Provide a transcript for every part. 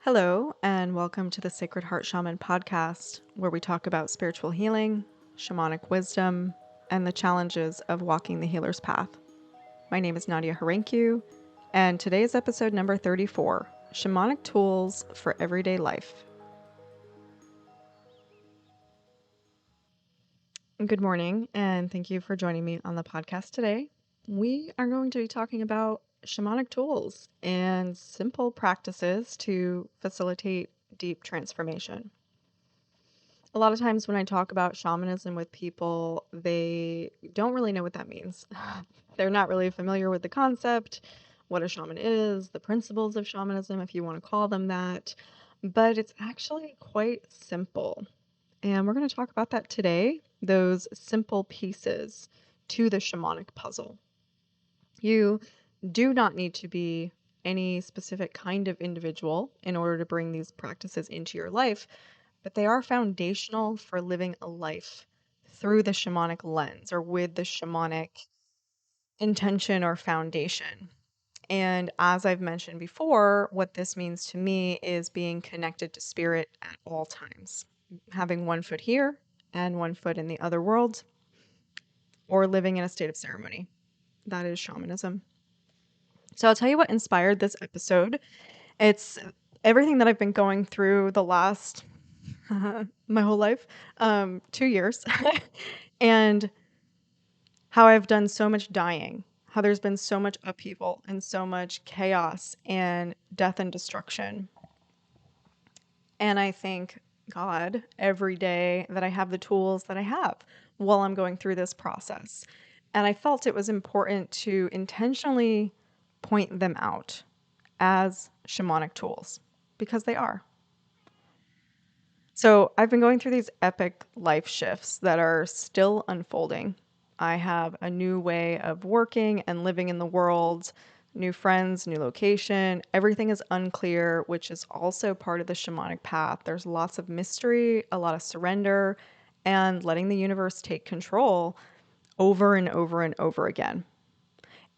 Hello, and welcome to the Sacred Heart Shaman podcast, where we talk about spiritual healing, shamanic wisdom, and the challenges of walking the healer's path. My name is Nadia Harenkiu, and today's episode number 34, Shamanic Tools for Everyday Life. Good morning, and thank you for joining me on the podcast today. We are going to be talking about shamanic tools and simple practices to facilitate deep transformation. A lot of times when I talk about shamanism with people, they don't really know what that means. They're not really familiar with the concept, what a shaman is, the principles of shamanism, if you want to call them that. But it's actually quite simple. And we're going to talk about that today, those simple pieces to the shamanic puzzle. You do not need to be any specific kind of individual in order to bring these practices into your life, but they are foundational for living a life through the shamanic lens or with the shamanic intention or foundation. And as I've mentioned before, what this means to me is being connected to spirit at all times, having one foot here and one foot in the other world, or living in a state of ceremony. That is shamanism. So I'll tell you what inspired this episode. It's everything that I've been going through the last my whole life, 2 years, and how I've done so much dying, how there's been so much upheaval and so much chaos and death and destruction. And I thank God every day that I have the tools that I have while I'm going through this process. And I felt it was important to intentionally point them out as shamanic tools because they are. So I've been going through these epic life shifts that are still unfolding. I have a new way of working and living in the world, new friends, new location. Everything is unclear, which is also part of the shamanic path. There's lots of mystery, a lot of surrender, and letting the universe take control over and over and over again.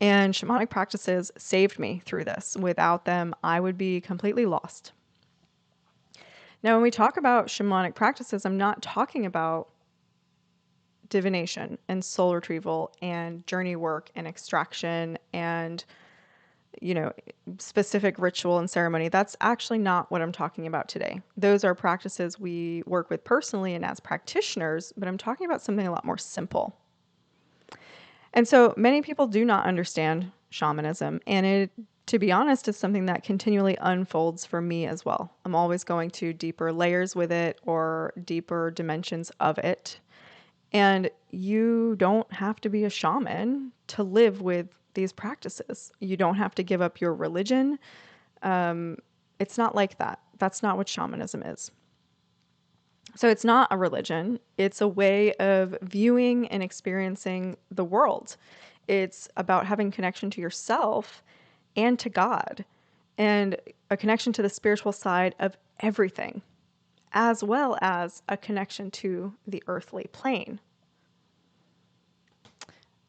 And shamanic practices saved me through this. Without them, I would be completely lost. Now, when we talk about shamanic practices, I'm not talking about divination and soul retrieval and journey work and extraction and, specific ritual and ceremony. That's actually not what I'm talking about today. Those are practices we work with personally and as practitioners, but I'm talking about something a lot more simple. And so many people do not understand shamanism, and it, to be honest, is something that continually unfolds for me as well. I'm always going to deeper layers with it or deeper dimensions of it. And you don't have to be a shaman to live with these practices. You don't have to give up your religion. It's not like that. That's not what shamanism is. So it's not a religion. It's a way of viewing and experiencing the world. It's about having connection to yourself and to God, and a connection to the spiritual side of everything, as well as a connection to the earthly plane.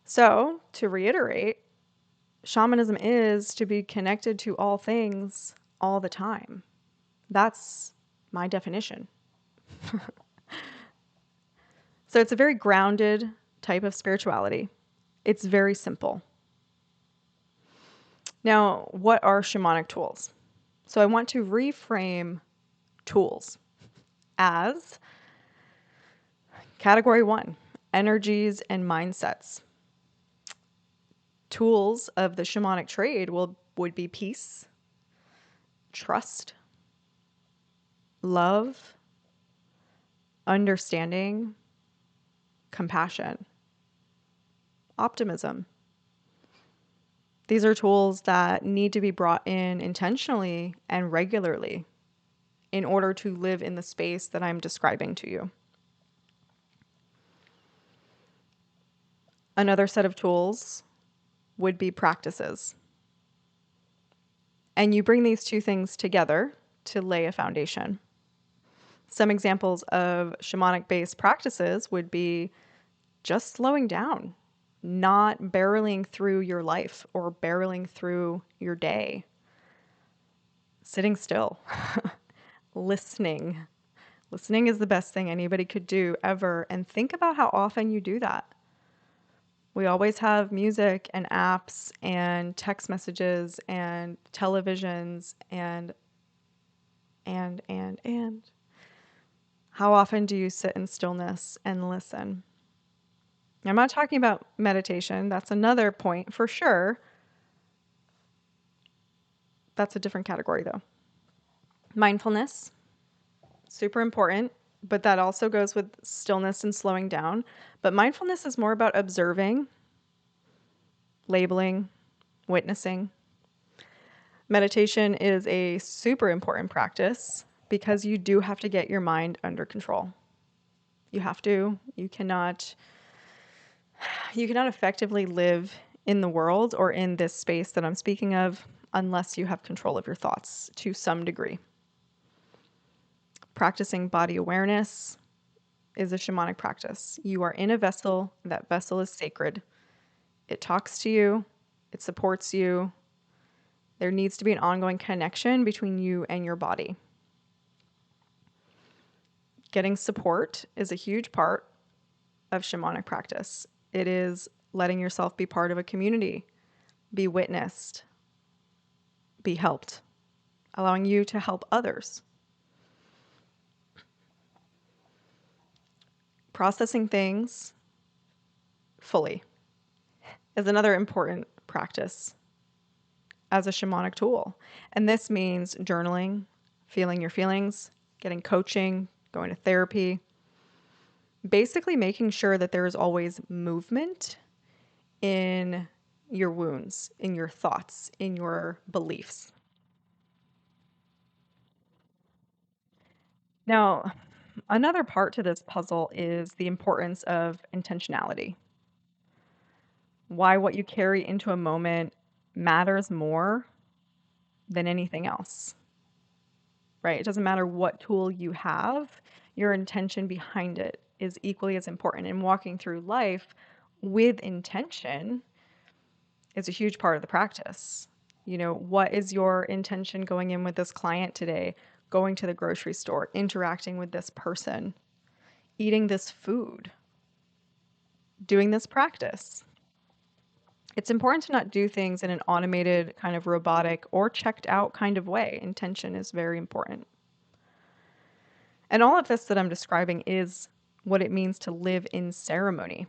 So, to reiterate, shamanism is to be connected to all things all the time. That's my definition. So it's a very grounded type of spirituality. It's very simple. Now, what are shamanic tools? So I want to reframe tools as category 1, energies and mindsets. Tools of the shamanic trade would be peace, trust, love, understanding, compassion, optimism. These are tools that need to be brought in intentionally and regularly in order to live in the space that I'm describing to you. Another set of tools would be practices. And you bring these two things together to lay a foundation. Some examples of shamanic-based practices would be just slowing down, not barreling through your life or barreling through your day. sitting still, listening. Listening is the best thing anybody could do ever. And think about how often you do that. We always have music and apps and text messages and televisions and. How often do you sit in stillness and listen? I'm not talking about meditation. That's another point for sure. That's a different category though. Mindfulness, super important, but that also goes with stillness and slowing down. But mindfulness is more about observing, labeling, witnessing. Meditation is a super important practice because you do have to get your mind under control. You have to. You cannot effectively live in the world or in this space that I'm speaking of unless you have control of your thoughts to some degree. Practicing body awareness is a shamanic practice. You are in a vessel. That vessel is sacred. It talks to you. It supports you. There needs to be an ongoing connection between you and your body. Getting support is a huge part of shamanic practice. It is letting yourself be part of a community, be witnessed, be helped, allowing you to help others. Processing things fully is another important practice as a shamanic tool. And this means journaling, feeling your feelings, getting coaching, going to therapy, basically making sure that there is always movement in your wounds, in your thoughts, in your beliefs. Now, another part to this puzzle is the importance of intentionality. Why what you carry into a moment matters more than anything else, right? It doesn't matter what tool you have, your intention behind it is equally as important. And walking through life with intention is a huge part of the practice. You know, what is your intention going in with this client today, going to the grocery store, interacting with this person, eating this food, doing this practice? It's important to not do things in an automated, kind of robotic or checked out kind of way. Intention is very important. And all of this that I'm describing is what it means to live in ceremony.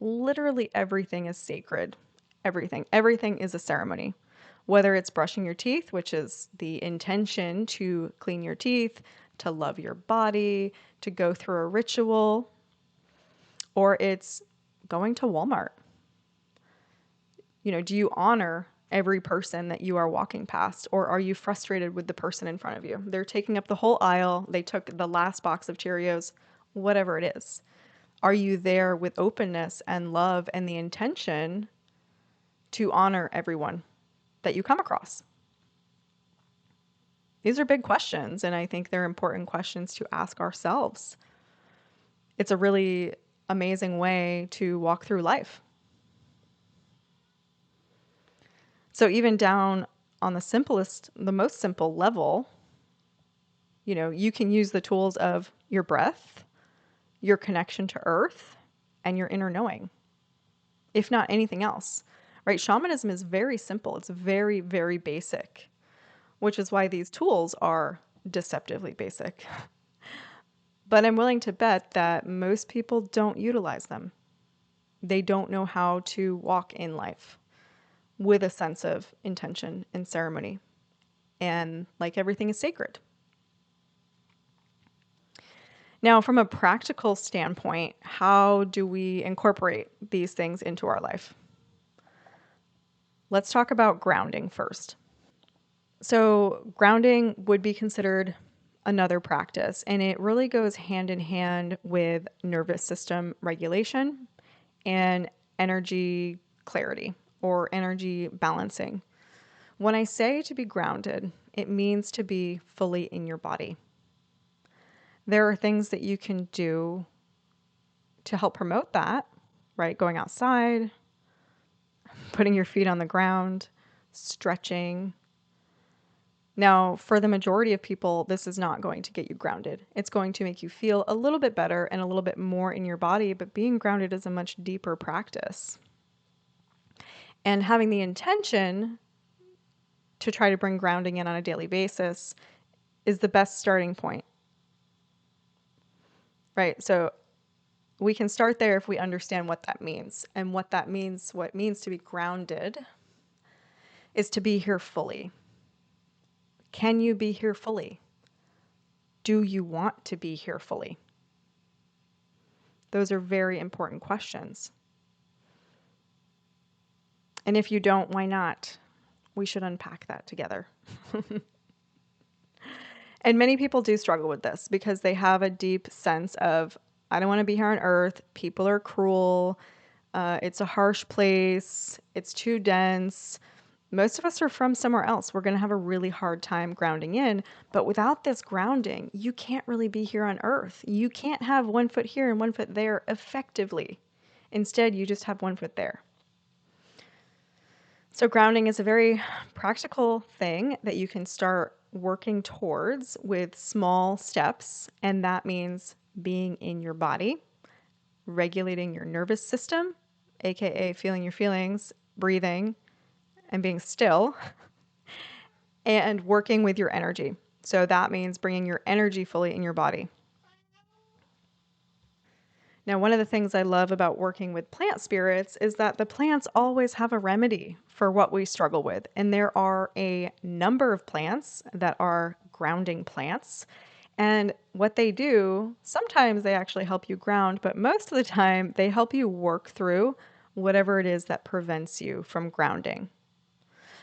Literally everything is sacred. Everything. Everything is a ceremony. Whether it's brushing your teeth, which is the intention to clean your teeth, to love your body, to go through a ritual, or it's going to Walmart. You know, do you honor every person that you are walking past, or are you frustrated with the person in front of you? They're taking up the whole aisle. They took the last box of Cheerios, whatever it is. Are you there with openness and love and the intention to honor everyone that you come across? These are big questions, and I think they're important questions to ask ourselves. It's a really amazing way to walk through life. So even down on the most simple level, you know, you can use the tools of your breath, your connection to earth, and your inner knowing, if not anything else, right? Shamanism is very simple. It's very, very basic, which is why these tools are deceptively basic. But I'm willing to bet that most people don't utilize them. They don't know how to walk in life with a sense of intention and ceremony. And like everything is sacred. Now, from a practical standpoint, how do we incorporate these things into our life? Let's talk about grounding first. So grounding would be considered another practice, and it really goes hand in hand with nervous system regulation and energy clarity or energy balancing. When I say to be grounded, it means to be fully in your body. There are things that you can do to help promote that, right? Going outside, putting your feet on the ground, stretching, Now, for the majority of people, this is not going to get you grounded. It's going to make you feel a little bit better and a little bit more in your body, but being grounded is a much deeper practice. And having the intention to try to bring grounding in on a daily basis is the best starting point, right? So we can start there if we understand what that means. And what it means to be grounded is to be here fully. Can you be here fully? Do you want to be here fully? Those are very important questions. And if you don't, why not? We should unpack that together. And many people do struggle with this because they have a deep sense of, I don't want to be here on earth. People are cruel. It's a harsh place. It's too dense. Most of us are from somewhere else. We're going to have a really hard time grounding in. But without this grounding, you can't really be here on earth. You can't have one foot here and one foot there effectively. Instead, you just have one foot there. So grounding is a very practical thing that you can start working towards with small steps. And that means being in your body, regulating your nervous system, aka feeling your feelings, breathing, and being still, and working with your energy. So that means bringing your energy fully in your body. Now, one of the things I love about working with plant spirits is that the plants always have a remedy for what we struggle with. And there are a number of plants that are grounding plants. And what they do, sometimes they actually help you ground, but most of the time they help you work through whatever it is that prevents you from grounding.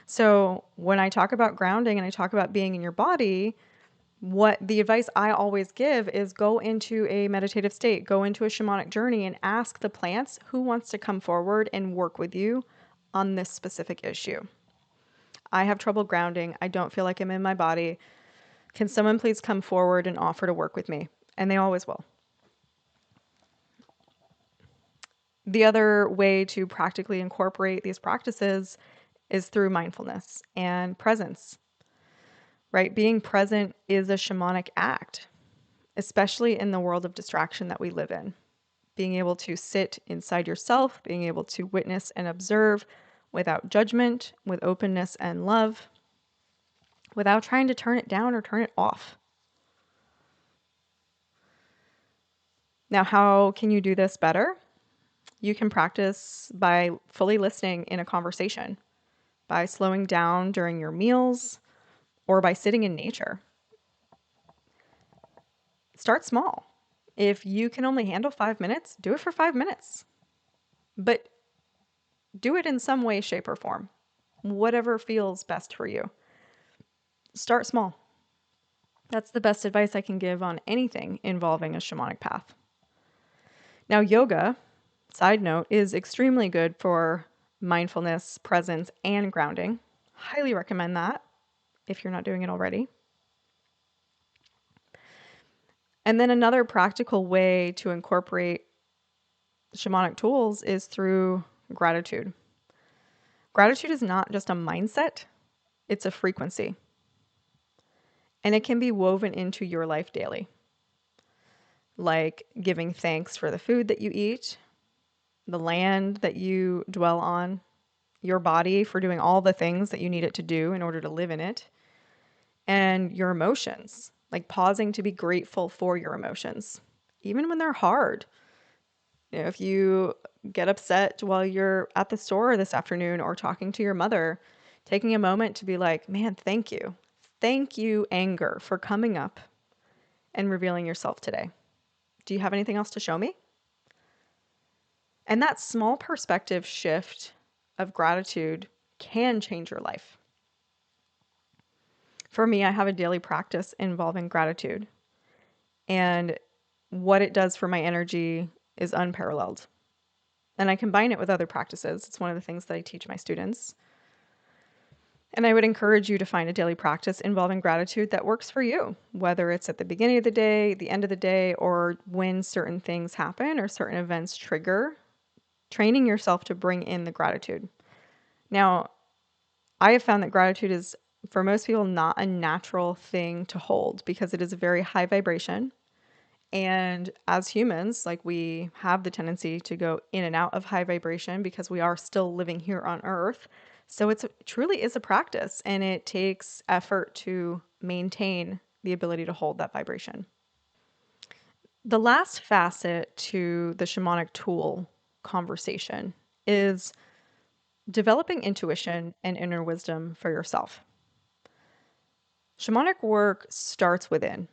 So when I talk about grounding and I talk about being in your body, what the advice I always give is go into a meditative state, go into a shamanic journey and ask the plants who wants to come forward and work with you on this specific issue. I have trouble grounding. I don't feel like I'm in my body. Can someone please come forward and offer to work with me? And they always will. The other way to practically incorporate these practices is through mindfulness and presence. Right? Being present is a shamanic act, especially in the world of distraction that we live in. Being able to sit inside yourself, being able to witness and observe without judgment, with openness and love, without trying to turn it down or turn it off. Now, how can you do this better? You can practice by fully listening in a conversation, by slowing down during your meals, or by sitting in nature. Start small. If you can only handle 5 minutes, do it for 5 minutes. But do it in some way, shape, or form. Whatever feels best for you. Start small. That's the best advice I can give on anything involving a shamanic path. Now, yoga, side note, is extremely good for mindfulness, presence, and grounding. Highly recommend that if you're not doing it already. And then another practical way to incorporate shamanic tools is through gratitude. Gratitude is not just a mindset, it's a frequency. And it can be woven into your life daily. Like giving thanks for the food that you eat, the land that you dwell on, your body for doing all the things that you need it to do in order to live in it, and your emotions, like pausing to be grateful for your emotions, even when they're hard. You know, if you get upset while you're at the store this afternoon or talking to your mother, taking a moment to be like, man, thank you. Thank you, anger, for coming up and revealing yourself today. Do you have anything else to show me? And that small perspective shift of gratitude can change your life. For me, I have a daily practice involving gratitude. And what it does for my energy is unparalleled. And I combine it with other practices. It's one of the things that I teach my students. And I would encourage you to find a daily practice involving gratitude that works for you, whether it's at the beginning of the day, the end of the day, or when certain things happen or certain events trigger, training yourself to bring in the gratitude. Now, I have found that gratitude is for most people, not a natural thing to hold because it is a very high vibration. And as humans, like we have the tendency to go in and out of high vibration because we are still living here on Earth. So it truly is a practice and it takes effort to maintain the ability to hold that vibration. The last facet to the shamanic tool conversation is developing intuition and inner wisdom for yourself. Shamanic work starts within.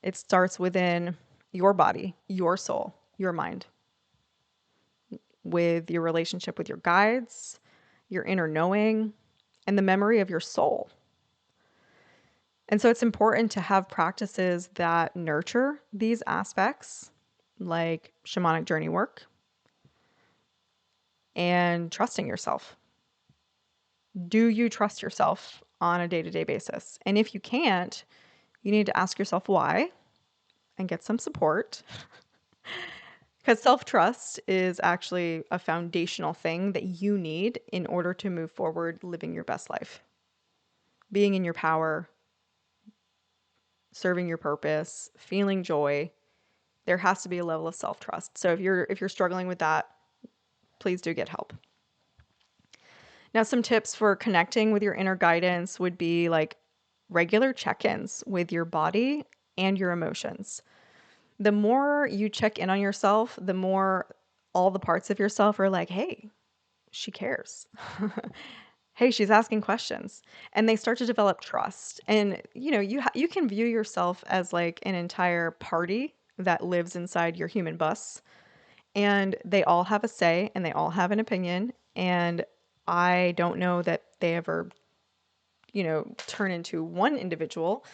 It starts within your body, your soul, your mind, with your relationship with your guides, your inner knowing, and the memory of your soul. And so it's important to have practices that nurture these aspects, like shamanic journey work and trusting yourself. Do you trust yourself on a day-to-day basis? And if you can't, you need to ask yourself why and get some support. Because self-trust is actually a foundational thing that you need in order to move forward living your best life. Being in your power, serving your purpose, feeling joy, there has to be a level of self-trust. So if you're struggling with that, please do get help. Now, some tips for connecting with your inner guidance would be like regular check-ins with your body and your emotions. The more you check in on yourself, the more all the parts of yourself are like, hey, she cares. Hey, she's asking questions. And they start to develop trust. And you can view yourself as like an entire party that lives inside your human bus, and they all have a say and they all have an opinion, and I don't know that they ever turn into one individual.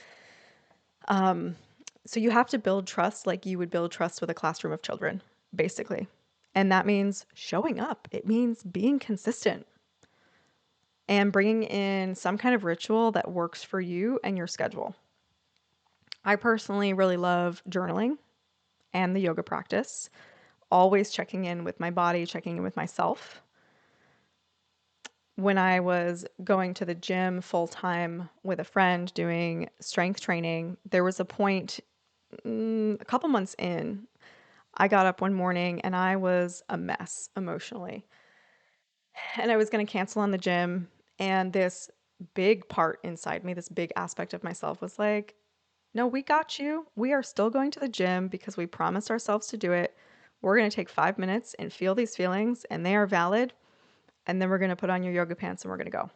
So you have to build trust like you would build trust with a classroom of children, basically. And that means showing up. It means being consistent and bringing in some kind of ritual that works for you and your schedule. I personally really love journaling and the yoga practice, always checking in with my body, checking in with myself. When I was going to the gym full time with a friend doing strength training, there was a point a couple months in, I got up one morning and I was a mess emotionally. And I was going to cancel on the gym. And this big part inside me, this big aspect of myself was like, no, we got you. We are still going to the gym because we promised ourselves to do it. We're going to take 5 minutes and feel these feelings, and they are valid. And then we're going to put on your yoga pants and we're going to go.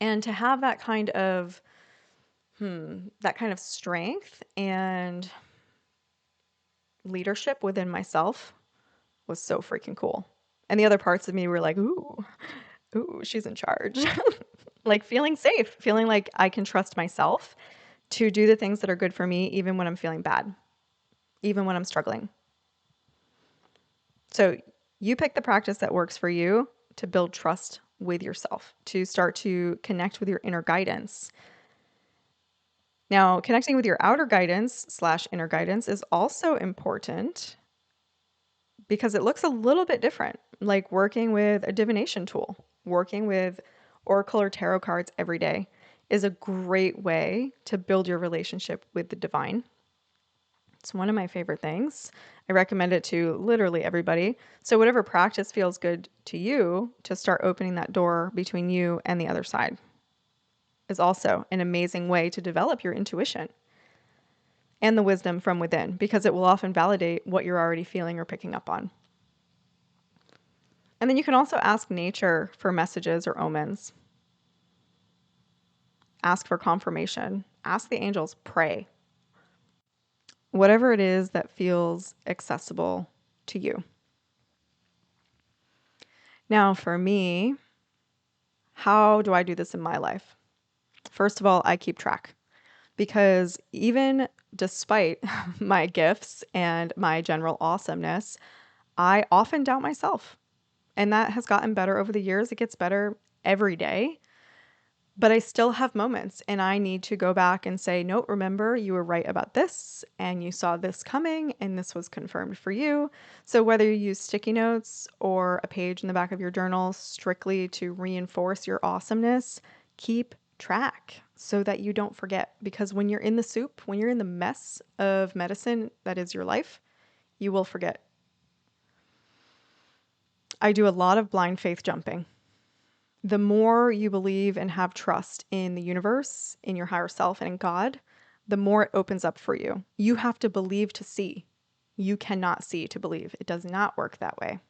And to have that kind of strength and leadership within myself was so freaking cool. And the other parts of me were like, ooh, she's in charge. Like feeling safe, feeling like I can trust myself to do the things that are good for me, even when I'm feeling bad, even when I'm struggling. So you pick the practice that works for you to build trust with yourself, to start to connect with your inner guidance. Now, connecting with your outer guidance / inner guidance is also important because it looks a little bit different, like working with a divination tool, working with oracle or tarot cards every day is a great way to build your relationship with the divine. It's one of my favorite things. I recommend it to literally everybody. So whatever practice feels good to you, to start opening that door between you and the other side is also an amazing way to develop your intuition and the wisdom from within, because it will often validate what you're already feeling or picking up on. And then you can also ask nature for messages or omens. Ask for confirmation. Ask the angels. Pray. Whatever it is that feels accessible to you. Now, for me, how do I do this in my life? First of all, I keep track, because even despite my gifts and my general awesomeness, I often doubt myself. And that has gotten better over the years. It gets better every day. But I still have moments, and I need to go back and say, no, remember, you were right about this, and you saw this coming, and this was confirmed for you. So whether you use sticky notes or a page in the back of your journal strictly to reinforce your awesomeness, keep track so that you don't forget. Because when you're in the soup, when you're in the mess of medicine that is your life, you will forget. I do a lot of blind faith jumping. The more you believe and have trust in the universe, in your higher self, and in God, the more it opens up for you. You have to believe to see. You cannot see to believe. It does not work that way.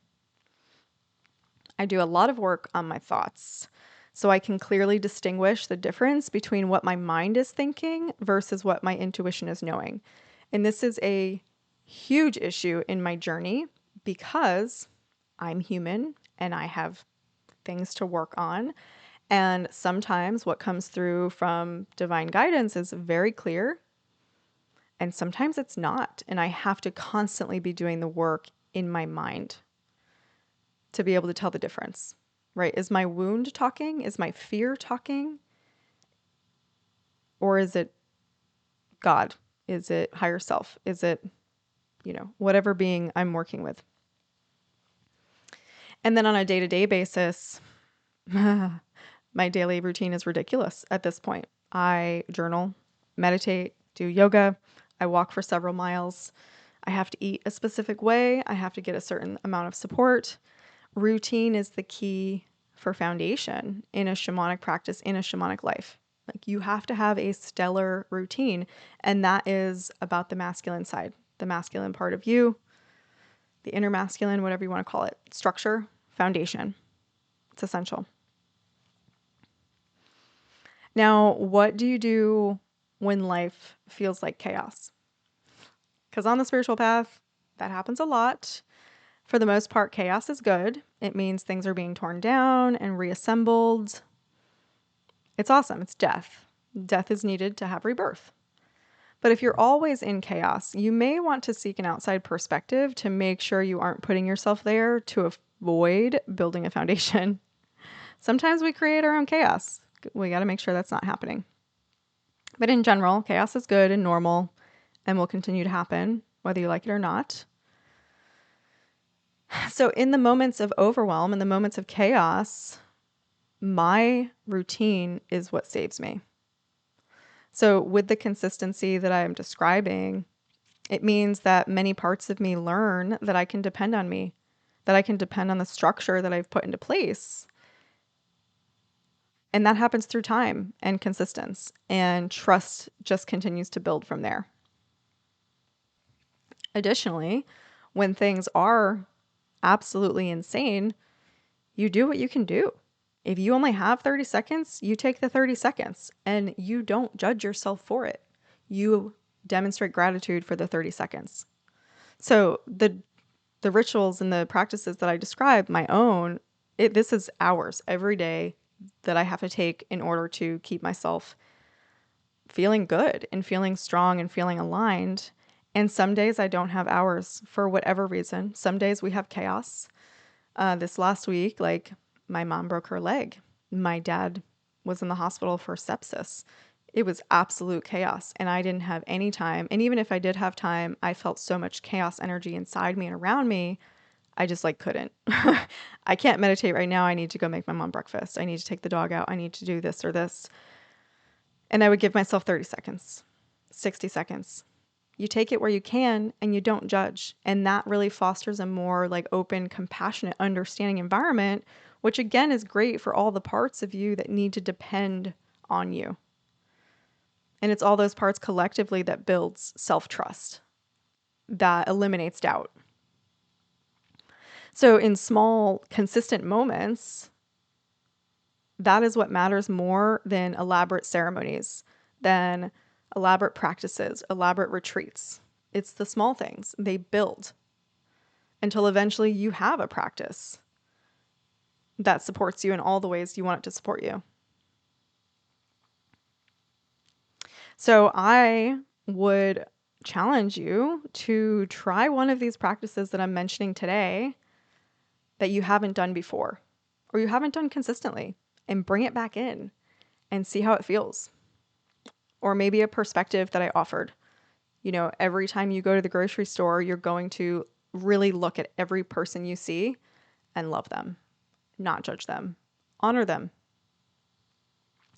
I do a lot of work on my thoughts so I can clearly distinguish the difference between what my mind is thinking versus what my intuition is knowing. And this is a huge issue in my journey because I'm human and I have things to work on. And sometimes what comes through from divine guidance is very clear, and sometimes it's not. And I have to constantly be doing the work in my mind to be able to tell the difference, right? Is my wound talking? Is my fear talking? Or is it God? Is it higher self? Is it, whatever being I'm working with? And then on a day-to-day basis, my daily routine is ridiculous at this point. I journal, meditate, do yoga. I walk for several miles. I have to eat a specific way. I have to get a certain amount of support. Routine is the key for foundation in a shamanic practice, in a shamanic life. Like, you have to have a stellar routine, and that is about the masculine side, the masculine part of you, the inner masculine, whatever you want to call it. Structure, foundation. It's essential. Now, what do you do when life feels like chaos? Because on the spiritual path, that happens a lot. For the most part, chaos is good. It means things are being torn down and reassembled. It's awesome. It's death. Death is needed to have rebirth. But if you're always in chaos, you may want to seek an outside perspective to make sure you aren't putting yourself there to avoid building a foundation. Sometimes we create our own chaos. We got to make sure that's not happening. But in general, chaos is good and normal and will continue to happen, whether you like it or not. So in the moments of overwhelm, in the moments of chaos, my routine is what saves me. So with the consistency that I am describing, it means that many parts of me learn that I can depend on me, that I can depend on the structure that I've put into place. And that happens through time and consistency, and trust just continues to build from there. Additionally, when things are absolutely insane, you do what you can do. If you only have 30 seconds, you take the 30 seconds and you don't judge yourself for it. You demonstrate gratitude for the 30 seconds. So the rituals and the practices that I describe, my own, this is hours every day that I have to take in order to keep myself feeling good and feeling strong and feeling aligned. And some days I don't have hours for whatever reason. Some days we have chaos. This last week, my mom broke her leg. My dad was in the hospital for sepsis. It was absolute chaos, and I didn't have any time. And even if I did have time, I felt so much chaos energy inside me and around me. I just couldn't. I can't meditate right now. I need to go make my mom breakfast. I need to take the dog out. I need to do this or this. And I would give myself 30 seconds, 60 seconds. You take it where you can and you don't judge. And that really fosters a more open, compassionate, understanding environment, which again is great for all the parts of you that need to depend on you. And it's all those parts collectively that builds self-trust, that eliminates doubt. So in small, consistent moments, that is what matters more than elaborate ceremonies, than elaborate practices, elaborate retreats. It's the small things. They build until eventually you have a practice that supports you in all the ways you want it to support you. So I would challenge you to try one of these practices that I'm mentioning today that you haven't done before or you haven't done consistently, and bring it back in and see how it feels. Or maybe a perspective that I offered. Every time you go to the grocery store, you're going to really look at every person you see and love them, not judge them, honor them.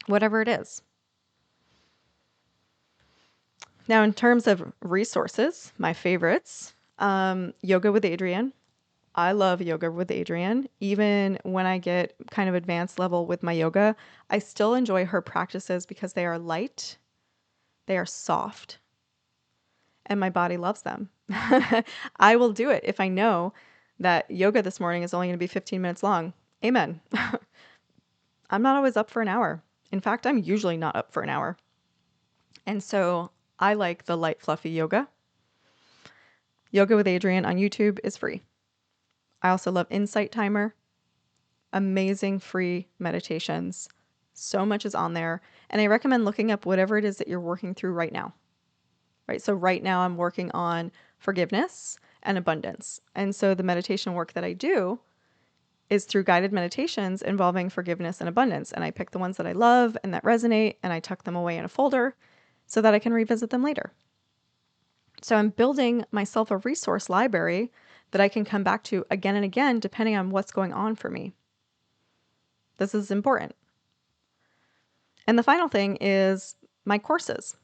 whatever it is. Now, in terms of resources, my favorites, Yoga with Adriene. I love Yoga with Adriene. Even when I get kind of advanced level with my yoga, I still enjoy her practices because they are light, they are soft, and my body loves them. I will do it if I know that yoga this morning is only going to be 15 minutes long. Amen. I'm not always up for an hour. In fact, I'm usually not up for an hour. And so I like the light, fluffy yoga. Yoga with Adriene on YouTube is free. I also love Insight Timer. Amazing free meditations. So much is on there. And I recommend looking up whatever it is that you're working through right now. Right? So right now I'm working on forgiveness and abundance. And so the meditation work that I do is through guided meditations involving forgiveness and abundance. And I pick the ones that I love and that resonate, and I tuck them away in a folder so that I can revisit them later. So I'm building myself a resource library that I can come back to again and again, depending on what's going on for me. This is important. And the final thing is my courses.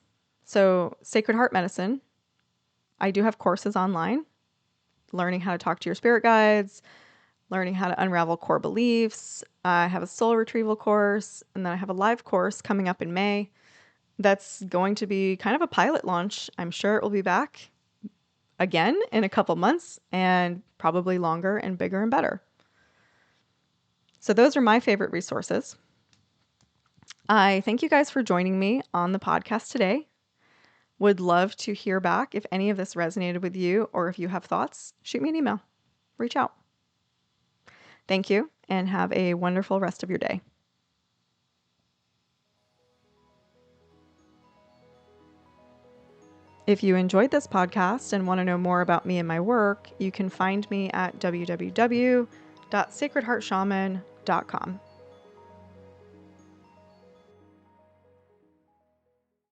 So Sacred Heart Medicine, I do have courses online, learning how to talk to your spirit guides, learning how to unravel core beliefs. I have a soul retrieval course, and then I have a live course coming up in May. That's going to be kind of a pilot launch. I'm sure it will be back again in a couple months, and probably longer and bigger and better. So those are my favorite resources. I thank you guys for joining me on the podcast today. Would love to hear back if any of this resonated with you, or if you have thoughts, shoot me an email. Reach out. Thank you, and have a wonderful rest of your day. If you enjoyed this podcast and want to know more about me and my work, you can find me at www.sacredheartshaman.com.